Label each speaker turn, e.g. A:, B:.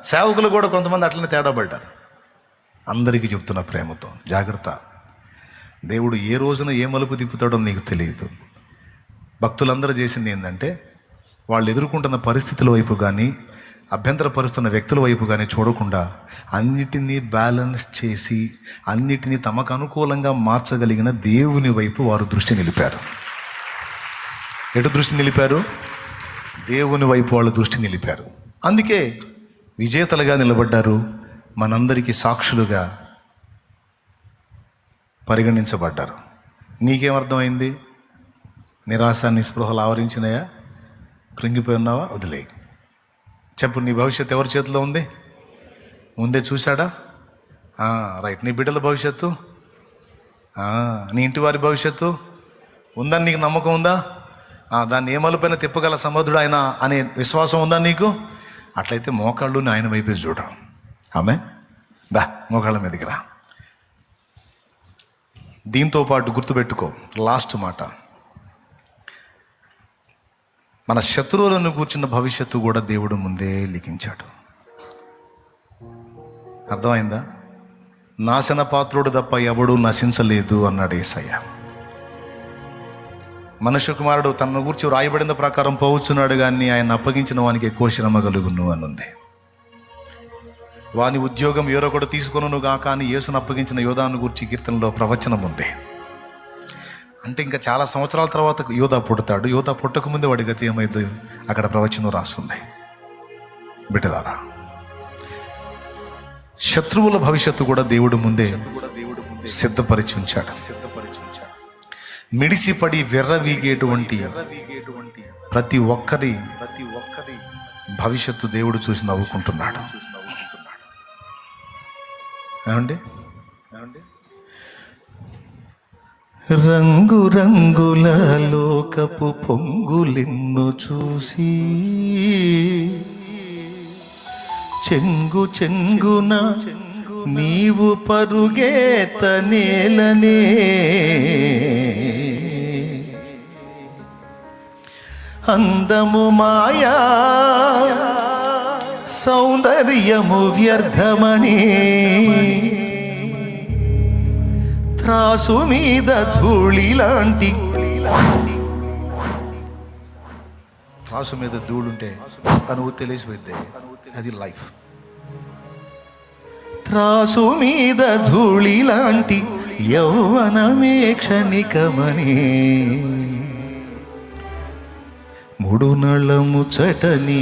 A: సేవకులు కూడా కొంతమంది అట్లనే తేడా పడ్డారు. అందరికీ చెప్తున్న ప్రేమతో జాగ్రత్త. దేవుడు ఏ రోజున ఏ మలుపు తిప్పుతాడో నీకు తెలియదు. భక్తులందరూ చేసింది ఏంటంటే వాళ్ళు ఎదుర్కొంటున్న పరిస్థితుల వైపు కానీ అభ్యంతరపరుస్తున్న వ్యక్తుల వైపు కానీ చూడకుండా అన్నిటినీ బ్యాలెన్స్ చేసి అన్నిటినీ తమకు అనుకూలంగా మార్చగలిగిన దేవుని వైపు వారు దృష్టి నిలిపారు. ఎటు దృష్టి నిలిపారు? దేవుని వైపు వాళ్ళు దృష్టి నిలిపారు. అందుకే విజేతలుగా నిలబడ్డారు. మనందరికీ సాక్షులుగా పరిగణించబడ్డారు. నీకేమర్థమైంది? నిరాశ నిస్పృహలు ఆవరించినాయా? కృంగిపోయి ఉన్నావా? వదిలే. చెప్పు, నీ భవిష్యత్తు ఎవరి చేతిలో ఉంది? ముందే చూశాడా? రైట్. నీ బిడ్డల భవిష్యత్తు, నీ ఇంటి వారి భవిష్యత్తు ఉందని నీకు నమ్మకం ఉందా? దాన్ని ఏ మలుపైన తిప్పగల సమర్థుడు ఆయన అనే విశ్వాసం ఉందా నీకు? అట్లయితే మోకాళ్ళు ఆయన వైపే చూడు. ఆమె దా మోకాళ్ళ మీదకి రా. దీంతో పాటు గుర్తుపెట్టుకో, లాస్ట్ మాట, మన శత్రువులను కూర్చున్న భవిష్యత్తు కూడా దేవుడు ముందే లిఖించాడు. అర్థమైందా? నాశన పాత్రుడు తప్ప ఎవడు నశించలేదు అన్నాడు యేసయ్య. మనుష్య కుమారుడు తనను గూర్చి రాయబడిన ప్రకారం పోవచ్చున్నాడు, కానీ ఆయన అప్పగించిన వానికి ఎక్కువ శ్రమ కలుగును అని ఉంది. వాని ఉద్యోగం ఎవరొకడు తీసుకొనును గాక అని యేసును అప్పగించిన యోధాను గూర్చి కీర్తనలో ప్రవచనం ఉంది. అంటే ఇంకా చాలా సంవత్సరాల తర్వాత యోధా పుడతాడు. యోధా పుట్టకముందే వాడి గతి ఏమైంది అక్కడ ప్రవచనం రాస్తుంది. బిడ్డలారా, శత్రువుల భవిష్యత్తు కూడా దేవుడు ముందే సిద్ధపరిచి ఉంచాడు. మిడిసిపడి వెర్రవీగేటువంటి ప్రతి ఒక్కరి భవిష్యత్తు దేవుడు చూసి నవ్వుకుంటున్నాడు. ఏమండి? రంగు రంగుల లోకపు పొంగులెన్ను చూసి చెంగు చెంగున నీవు పరుగేత నేలనే, అందము మాయా సౌందర్యము వ్యర్థమని త్రాసు మీద ధూళి లాంటి, త్రాసు మీద ధూళుంటే నువ్వు తెలిసిపోద్ది, అది లైఫ్. త్రాసు మీద ధూళి లాంటి యౌవనమే క్షణికమని, మూడు నళ్ళము చటని